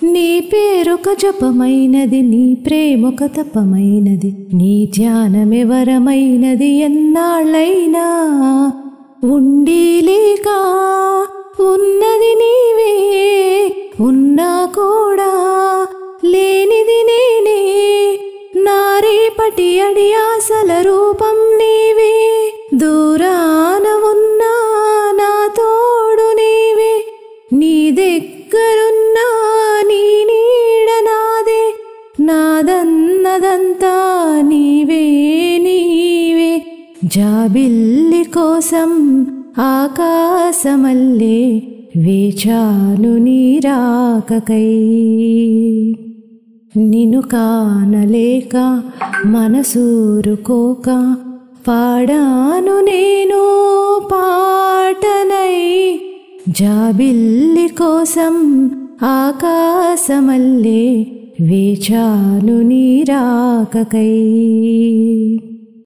నీ పేరొక జపమైనది, నీ ప్రేమొక తపమైనది, నీ ధ్యానమే వరమైనది. ఎన్నాళ్ళైనా ఉండి లేక ఉన్నది నీవే, ఉన్నా కూడా లేనిది నేనే. నా రేపటి అడి ఆశల రూపం నీవే, దూరాన ఉన్నా నా తోడు నీవే. నీ దగ్గరున్నా నీ నీడ నాదే, నాదన్నదంతా నీవే నీవే. జాబిల్లి కోసం ఆకాశమల్లే వేచాను నీ రాకకై. నిన్ను కానలేక మనసూరుకోక పాడాను నేను పాటనై. జాబిల్లి కోసం ఆకాశమల్లే వేచాను నీ రాకకై.